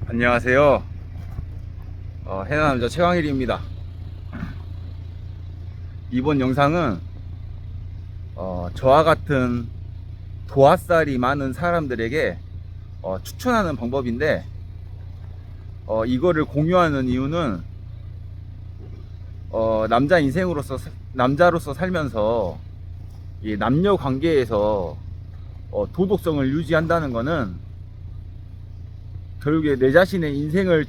안녕하세요. 해남자 최광일입니다. 이번 영상은 저와 같은 도화살이 많은 사람들에게 추천하는 방법인데, 이거를 공유하는 이유는 남자로서 살면서 이 남녀 관계에서 도덕성을 유지한다는 거는 결국에 내 자신의 인생을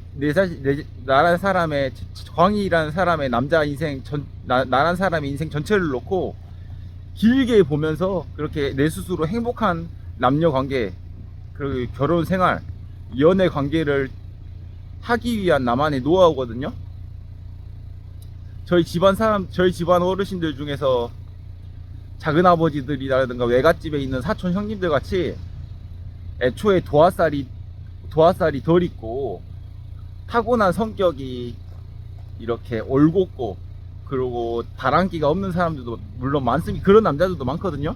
나란 사람의 광희라는 사람의 남자 인생 나란 사람의 인생 전체를 놓고 길게 보면서 그렇게 내 스스로 행복한 남녀 관계, 그리고 결혼 생활, 연애 관계를 하기 위한 나만의 노하우거든요. 저희 집안 어르신들 중에서 작은아버지들이라든가 외갓집에 있는 사촌 형님들 같이 애초에 도화살이 덜 있고 타고난 성격이 이렇게 올곧고, 그리고 바람기가 없는 사람들도 물론 많습니다. 그런 남자들도 많거든요.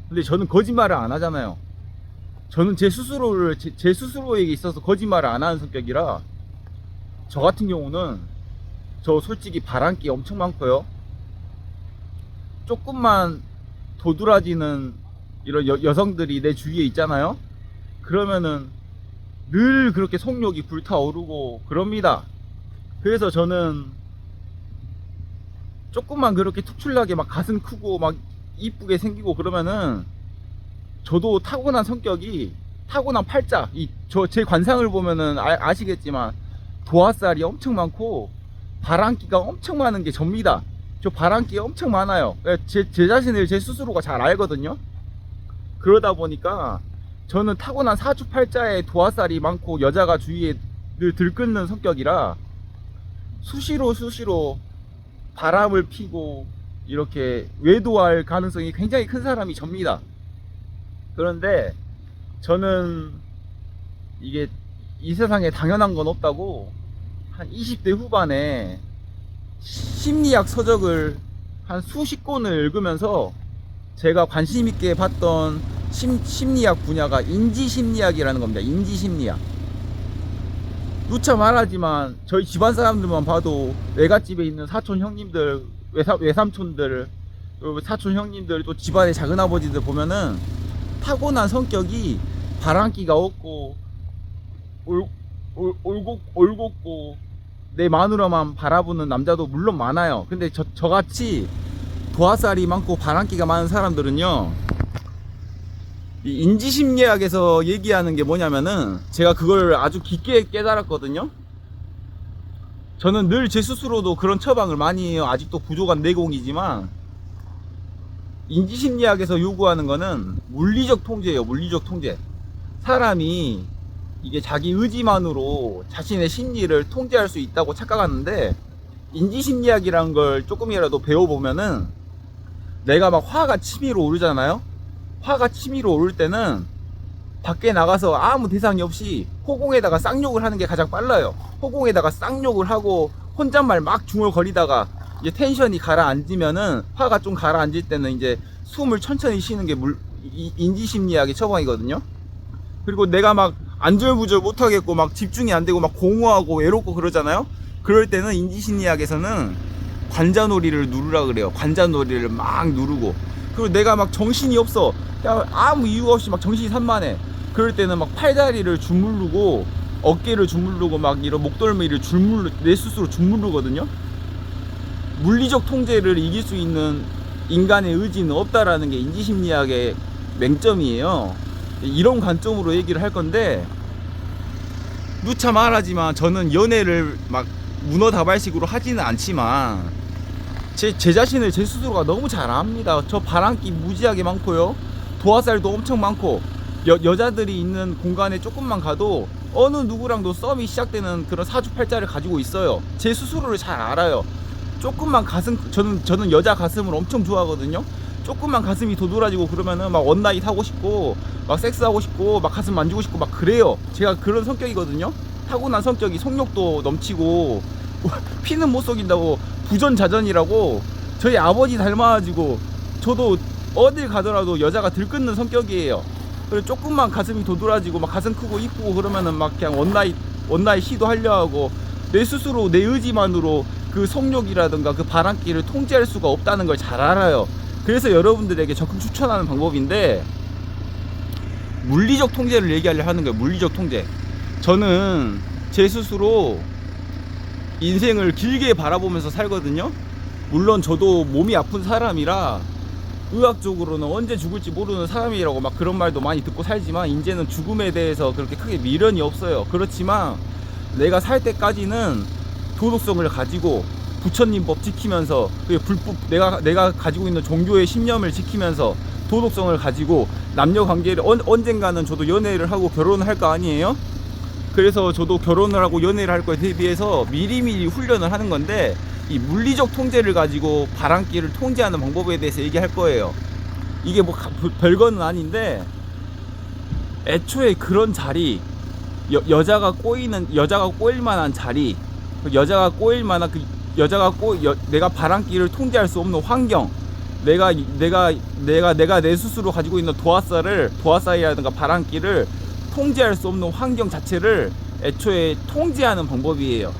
근데 저는 거짓말을 안 하잖아요. 저는 제 스스로에게 있어서 거짓말을 안 하는 성격이라, 저 같은 경우는 저 솔직히 바람기 엄청 많고요. 조금만 도드라지는 이런 여성들이 내 주위에 있잖아요. 그러면은 늘 그렇게 속욕이 불타오르고 그럽니다. 그래서 저는 조금만 그렇게 특출나게 막 가슴 크고 막 이쁘게 생기고 그러면은, 저도 타고난 성격이, 타고난 팔자, 제 관상을 보면은 아시겠지만 도화살이 엄청 많고 바람기가 엄청 많은 게 접니다. 저 바람기가 엄청 많아요. 제 자신을 제 스스로가 잘 알거든요. 그러다 보니까 저는 타고난 사주팔자에 도화살이 많고 여자가 주위에 늘 들끓는 성격이라 수시로 바람을 피고 이렇게 외도할 가능성이 굉장히 큰 사람이 접니다. 그런데 저는 이게 이 세상에 당연한 건 없다고, 한 20대 후반에 심리학 서적을 한 수십 권을 읽으면서 제가 관심 있게 봤던 심리학 분야가 인지심리학이라는 겁니다. 인지심리학. 누차 말하지만 저희 집안 사람들만 봐도 외갓집에 있는 사촌 형님들, 외삼촌들, 사촌 형님들, 또 집안의 작은아버지들 보면은 타고난 성격이 바람기가 없고 올곧고 내 마누라만 바라보는 남자도 물론 많아요. 근데 저같이 도화살이 많고 바람기가 많은 사람들은요, 이 인지심리학에서 얘기하는 게 뭐냐면은, 제가 그걸 아주 깊게 깨달았거든요. 저는 늘 제 스스로도 그런 처방을 많이 해요. 아직도 부족한 내공이지만, 인지심리학에서 요구하는 거는 물리적 통제예요. 물리적 통제. 사람이 이게 자기 의지만으로 자신의 심리를 통제할 수 있다고 착각하는데, 인지심리학이라는 걸 조금이라도 배워보면은, 내가 막 화가 치밀어 오르잖아요. 화가 치밀어 오를 때는 밖에 나가서 아무 대상이 없이 호공에다가 쌍욕을 하는 게 가장 빨라요. 호공에다가 쌍욕을 하고 혼잣말 막 중얼거리다가 이제 텐션이 가라앉으면은, 화가 좀 가라앉을 때는 이제 숨을 천천히 쉬는 게 인지심리학의 처방이거든요. 그리고 내가 막 안절부절 못하겠고 막 집중이 안 되고 막 공허하고 외롭고 그러잖아요. 그럴 때는 인지심리학에서는 관자놀이를 누르라 그래요. 관자놀이를 막 누르고, 그리고 내가 막 정신이 없어, 그냥 아무 이유 없이 막 정신이 산만해, 그럴 때는 막 팔다리를 주무르고 어깨를 주무르고 막 이런 목덜미를 내 스스로 주무르거든요. 물리적 통제를 이길 수 있는 인간의 의지는 없다라는 게 인지심리학의 맹점이에요. 이런 관점으로 얘기를 할 건데, 누차 말하지만 저는 연애를 막 문어다발식으로 하지는 않지만 제 자신을 제 스스로가 너무 잘 압니다. 저 바람기 무지하게 많고요, 도화살도 엄청 많고, 여자들이 있는 공간에 조금만 가도 어느 누구랑도 썸이 시작되는 그런 사주팔자를 가지고 있어요. 제 스스로를 잘 알아요. 조금만 저는 여자 가슴을 엄청 좋아하거든요. 조금만 가슴이 도드라지고 그러면은 막 원나잇 하고 싶고 막 섹스하고 싶고 막 가슴 만지고 싶고 막 그래요. 제가 그런 성격이거든요. 타고난 성격이 속욕도 넘치고 피는 못 속인다고 부전자전이라고 저희 아버지 닮아가지고 저도 어딜 가더라도 여자가 들끓는 성격이에요. 그리고 조금만 가슴이 도드라지고 막 가슴 크고 이쁘고 그러면은 막 그냥 원나잇 원나잇 시도하려 하고 내 스스로 내 의지만으로 그 성욕이라든가 그 바람기를 통제할 수가 없다는 걸 잘 알아요. 그래서 여러분들에게 적극 추천하는 방법인데, 물리적 통제를 얘기하려 하는 거예요. 물리적 통제. 저는 제 스스로 인생을 길게 바라보면서 살거든요. 물론 저도 몸이 아픈 사람이라 의학적으로는 언제 죽을지 모르는 사람이라고 막 그런 말도 많이 듣고 살지만, 이제는 죽음에 대해서 그렇게 크게 미련이 없어요. 그렇지만 내가 살 때까지는 도덕성을 가지고 부처님 법 지키면서, 불법 내가 가지고 있는 종교의 신념을 지키면서 도덕성을 가지고 남녀 관계를 언젠가는 저도 연애를 하고 결혼을 할 거 아니에요. 그래서 저도 결혼을 하고 연애를 할 거에 대비해서 미리미리 훈련을 하는 건데, 이 물리적 통제를 가지고 바람기를 통제하는 방법에 대해서 얘기할 거예요. 이게 뭐 별거는 아닌데, 애초에 그런 자리, 여자가 꼬일 만한 자리, 여자가 내가 바람기를 통제할 수 없는 환경, 내가 내 스스로 가지고 있는 도화살이라든가 바람기를 통제할 수 없는 환경 자체를 애초에 통제하는 방법이에요.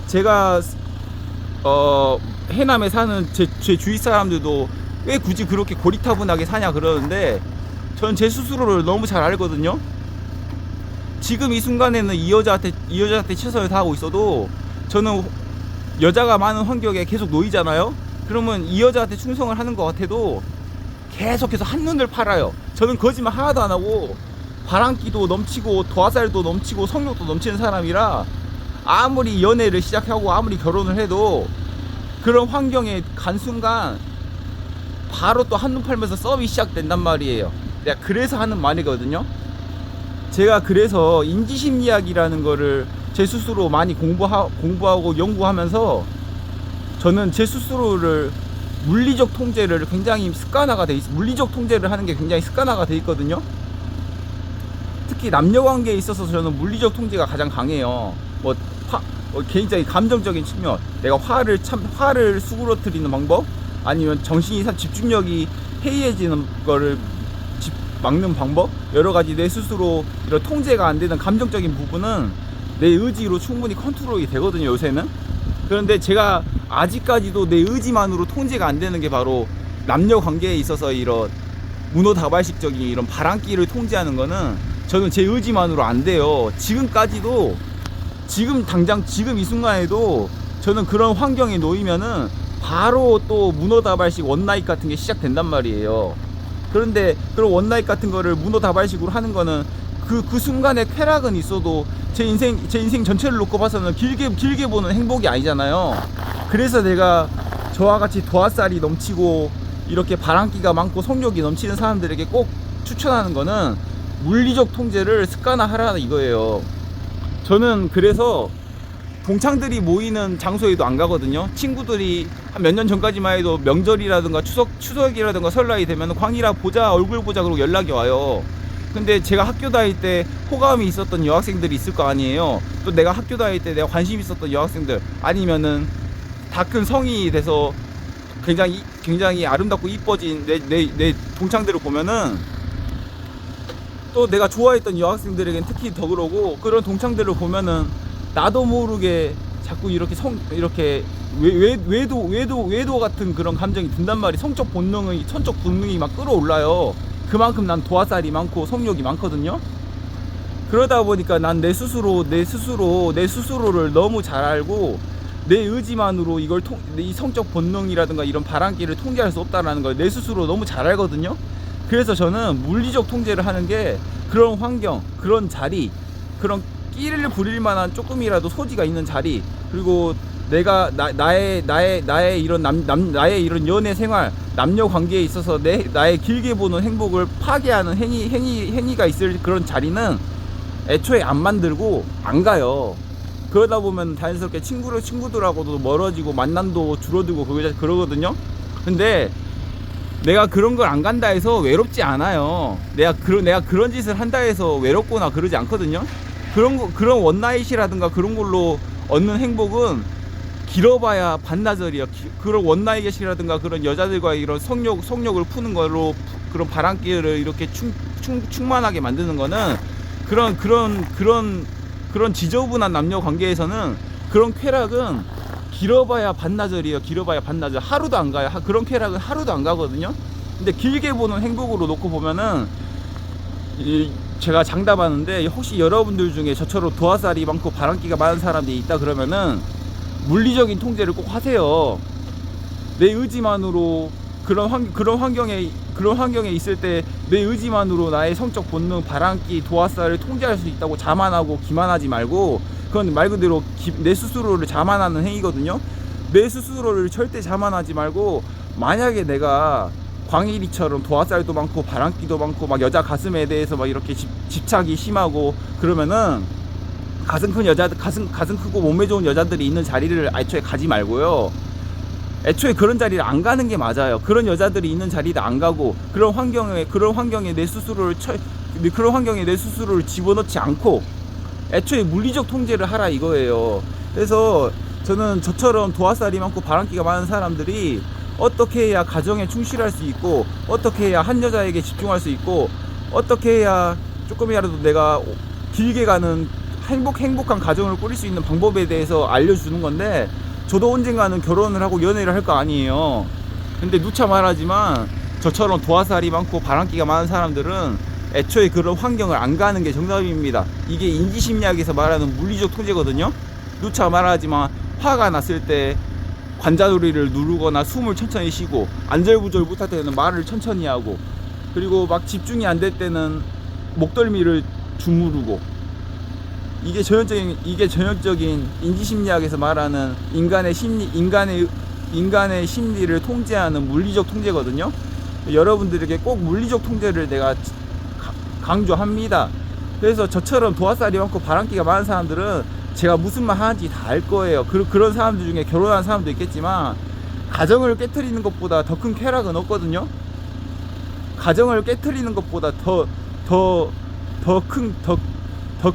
제가 해남에 사는 제 주위 사람들도 왜 굳이 그렇게 고리타분하게 사냐 그러는데, 저는 제 스스로를 너무 잘 알거든요. 지금 이 순간에는 이 여자한테 최선을 다하고 있어도, 저는 여자가 많은 환경에 계속 놓이잖아요. 그러면 이 여자한테 충성을 하는 것 같아도 계속해서 한눈을 팔아요. 저는 거짓말 하나도 안 하고 바람기도 넘치고 도화살도 넘치고 성욕도 넘치는 사람이라, 아무리 연애를 시작하고 아무리 결혼을 해도 그런 환경에 간 순간 바로 또 한눈 팔면서 썸이 시작된단 말이에요. 내가 그래서 하는 말이거든요. 제가 그래서 인지심리학이라는 거를 제 스스로 많이 공부하고 연구하면서, 저는 제 스스로를 물리적 통제를 굉장히 물리적 통제를 하는 게 굉장히 습관화가 돼 있거든요. 특히 남녀 관계에 있어서 저는 물리적 통제가 가장 강해요. 개인적인 감정적인 측면, 내가 화를 수그러뜨리는 방법, 아니면 정신이 집중력이 해이해지는 거를 막는 방법, 여러 가지 내 스스로 이런 통제가 안 되는 감정적인 부분은 내 의지로 충분히 컨트롤이 되거든요, 요새는. 그런데 제가 아직까지도 내 의지만으로 통제가 안 되는 게 바로 남녀 관계에 있어서 이런 문호다발식적인 이런 바람기를 통제하는 거는 저는 제 의지만으로 안 돼요. 지금까지도, 지금 이 순간에도 저는 그런 환경에 놓이면은 바로 또 문호다발식 원나잇 같은 게 시작된단 말이에요. 그런데 그런 원나잇 같은 거를 문호다발식으로 하는 거는 그 순간에 쾌락은 있어도 제 인생 전체를 놓고 봐서는 길게 보는 행복이 아니잖아요. 그래서 내가 저와 같이 도화살이 넘치고 이렇게 바람기가 많고 성욕이 넘치는 사람들에게 꼭 추천하는 거는 물리적 통제를 습관화하라 이거예요. 저는 그래서 동창들이 모이는 장소에도 안 가거든요. 친구들이 한 몇 년 전까지만 해도 명절이라든가 추석이라든가 설날이 되면 광일아 보자, 얼굴 보자 그러고 연락이 와요. 근데 제가 학교 다닐 때 호감이 있었던 여학생들이 있을 거 아니에요. 또 내가 학교 다닐 때 내가 관심 있었던 여학생들, 아니면은 다 큰 성인이 돼서 굉장히 아름답고 이뻐진 내 동창들을 보면은, 또 내가 좋아했던 여학생들에겐 특히 더 그러고, 그런 동창들을 보면은 나도 모르게 자꾸 이렇게 외도 같은 그런 감정이 든단 말이에요. 선적 본능이 막 끌어올라요. 그만큼 난 도화살이 많고 성욕이 많거든요. 그러다 보니까 난 내 스스로를 너무 잘 알고, 내 의지만으로 이 성적 본능이라든가 이런 바람기를 통제할 수 없다라는 걸 내 스스로 너무 잘 알거든요. 그래서 저는 물리적 통제를 하는 게 그런 환경, 그런 자리, 그런 끼를 부릴 만한 조금이라도 소지가 있는 자리, 그리고 내가 나의 이런 나의 이런 연애 생활, 남녀 관계에 있어서 나의 길게 보는 행복을 파괴하는 행위가 있을 그런 자리는 애초에 안 만들고 안 가요. 그러다 보면 자연스럽게 친구들하고도 멀어지고 만남도 줄어들고 그러거든요. 근데 내가 그런 걸 안 간다 해서 외롭지 않아요. 내가 그런 짓을 한다 해서 외롭거나 그러지 않거든요. 그런 원나잇이라든가 그런 걸로 얻는 행복은 길어봐야 반나절이야. 그런 원나잇이라든가 그런 여자들과 이런 성욕을 푸는 걸로 그런 바람기를 이렇게 충만하게 만드는 거는 그런 그런 지저분한 남녀 관계에서는 그런 쾌락은 길어봐야 반나절이에요. 길어봐야 반나절. 하루도 안 가요. 그런 쾌락은 하루도 안 가거든요. 근데 길게 보는 행복으로 놓고 보면은 제가 장담하는데, 혹시 여러분들 중에 저처럼 도화살이 많고 바람기가 많은 사람들이 있다 그러면은 물리적인 통제를 꼭 하세요. 내 의지만으로 그런 환경에 있을 때 내 의지만으로 나의 성적 본능, 바람기, 도화살을 통제할 수 있다고 자만하고 기만하지 말고, 그건 말 그대로 내 스스로를 자만하는 행위거든요. 내 스스로를 절대 자만하지 말고, 만약에 내가 광일이처럼 도화살도 많고 바람기도 많고 막 여자 가슴에 대해서 막 이렇게 집착이 심하고 그러면은, 가슴 크고 몸매 좋은 여자들이 있는 자리를 애초에 가지 말고요. 애초에 그런 자리를 안 가는 게 맞아요. 그런 여자들이 있는 자리를 안 가고, 그런 환경에 내 스스로를 집어넣지 않고 애초에 물리적 통제를 하라 이거예요. 그래서 저는 저처럼 도화살이 많고 바람기가 많은 사람들이 어떻게 해야 가정에 충실할 수 있고, 어떻게 해야 한 여자에게 집중할 수 있고, 어떻게 해야 조금이라도 내가 길게 가는 행복한 가정을 꾸릴 수 있는 방법에 대해서 알려주는 건데, 저도 언젠가는 결혼을 하고 연애를 할 거 아니에요. 근데 누차 말하지만 저처럼 도화살이 많고 바람기가 많은 사람들은 애초에 그런 환경을 안 가는 게 정답입니다. 이게 인지심리학에서 말하는 물리적 통제거든요. 누차 말하지만 화가 났을 때 관자놀이를 누르거나 숨을 천천히 쉬고, 안절부절 못할 때는 말을 천천히 하고, 그리고 막 집중이 안 될 때는 목덜미를 주무르고, 이게 전형적인 인지심리학에서 말하는 인간의 심리를 통제하는 물리적 통제거든요. 여러분들에게 꼭 물리적 통제를 내가 강조합니다. 그래서 저처럼 도화살이 많고 바람기가 많은 사람들은 제가 무슨 말 하는지 다 알 거예요. 그런 사람들 중에 결혼한 사람도 있겠지만, 가정을 깨트리는 것보다 더 큰 쾌락은 없거든요. 가정을 깨트리는 것보다 더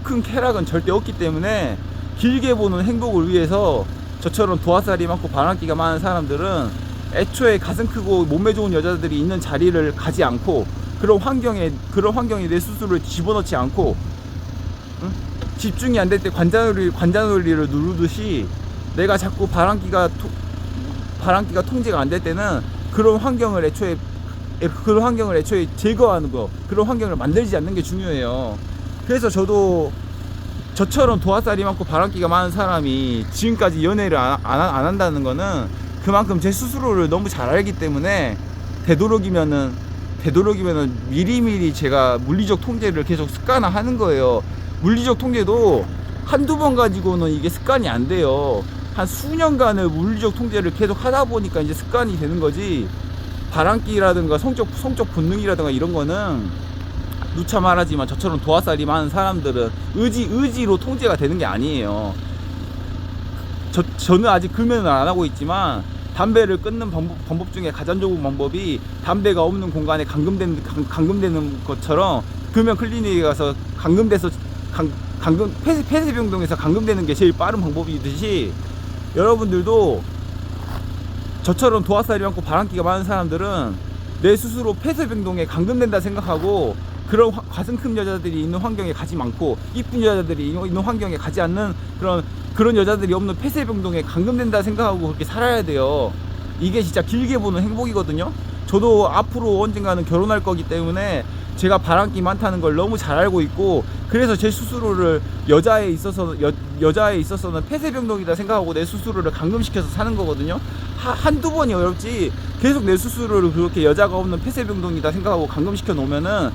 큰 쾌락은 절대 없기 때문에, 길게 보는 행복을 위해서 저처럼 도화살이 많고 바람기가 많은 사람들은 애초에 가슴 크고 몸매 좋은 여자들이 있는 자리를 가지 않고, 그런 환경에 내 스스로를 집어넣지 않고, 집중이 안 될 때 관자놀이를 누르듯이 내가 자꾸 바람기가 통제가 안 될 때는 그런 환경을 애초에 제거하는 거, 그런 환경을 만들지 않는 게 중요해요. 그래서 저처럼 도화살이 많고 바람기가 많은 사람이 지금까지 연애를 안 한다는 거는 그만큼 제 스스로를 너무 잘 알기 때문에, 되도록이면은 미리미리 제가 물리적 통제를 계속 습관화하는 거예요. 물리적 통제도 한두 번 가지고는 이게 습관이 안 돼요. 한 수년간을 물리적 통제를 계속 하다 보니까 이제 습관이 되는 거지, 바람기라든가 성적 본능이라든가 이런 거는 누차 말하지만 저처럼 도화살이 많은 사람들은 의지로 통제가 되는 게 아니에요. 저는 아직 금연을 안 하고 있지만, 담배를 끊는 방법 중에 가장 좋은 방법이 담배가 없는 공간에 감금되는 것처럼, 금연 클리닉에 가서 폐쇄병동에서 감금되는 게 제일 빠른 방법이듯이, 여러분들도 저처럼 도화살이 많고 바람기가 많은 사람들은 내 스스로 폐쇄병동에 감금된다 생각하고, 그런 가슴 큰 여자들이 있는 환경에 가지 않고, 이쁜 여자들이 있는 환경에 가지 않는 그런 여자들이 없는 폐쇄병동에 감금된다 생각하고 그렇게 살아야 돼요. 이게 진짜 길게 보는 행복이거든요. 저도 앞으로 언젠가는 결혼할 거기 때문에 제가 바람기 많다는 걸 너무 잘 알고 있고, 그래서 제 스스로를 여자에 있어서는 폐쇄병동이다 생각하고 내 스스로를 감금시켜서 사는 거거든요. 한두 번이 어렵지, 계속 내 스스로를 그렇게 여자가 없는 폐쇄병동이다 생각하고 감금시켜 놓으면은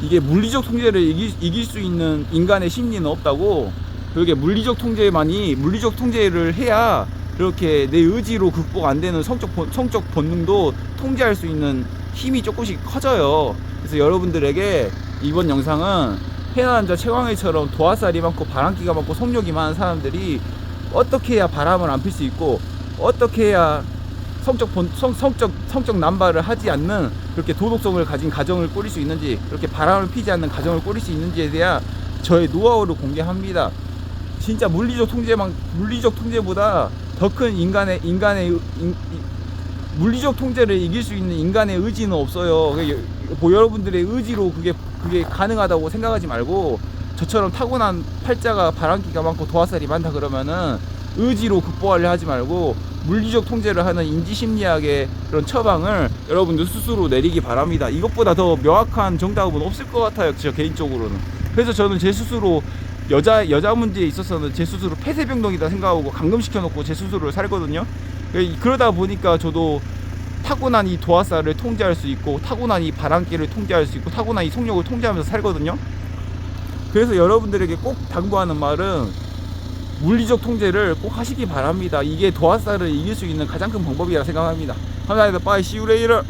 이게 물리적 통제를 이길 수 있는 인간의 심리는 없다고. 그렇게 물리적 통제를 해야 그렇게 내 의지로 극복 안 되는 성적 본능도 통제할 수 있는 힘이 조금씩 커져요. 그래서 여러분들에게 이번 영상은 해나 남자 최광일처럼 도화살이 많고 바람기가 많고 성욕이 많은 사람들이 어떻게 해야 바람을 안 필 수 있고, 어떻게 해야 성적 남발을 하지 않는 그렇게 도덕성을 가진 가정을 꾸릴 수 있는지, 그렇게 바람을 피지 않는 가정을 꾸릴 수 있는지에 대한 저의 노하우를 공개합니다. 진짜 물리적 통제보다 더 큰 물리적 통제를 이길 수 있는 인간의 의지는 없어요. 여러분들의 의지로 그게 가능하다고 생각하지 말고, 저처럼 타고난 팔자가 바람기가 많고 도화살이 많다 그러면은 의지로 극복하려 하지 말고 물리적 통제를 하는 인지심리학의 그런 처방을 여러분들 스스로 내리기 바랍니다. 이것보다 더 명확한 정답은 없을 것 같아요, 저 개인적으로는. 그래서 저는 제 스스로 여자 문제에 있어서는 제 스스로 폐쇄병동이다 생각하고 감금시켜 놓고 제 스스로를 살거든요. 그러다 보니까 저도 타고난 이 도화살을 통제할 수 있고, 타고난 이 바람기를 통제할 수 있고, 타고난 이 속력을 통제하면서 살거든요. 그래서 여러분들에게 꼭 당부하는 말은 물리적 통제를 꼭 하시기 바랍니다. 이게 도화살을 이길 수 있는 가장 큰 방법이라 생각합니다. 감사합니다. Bye. See you later.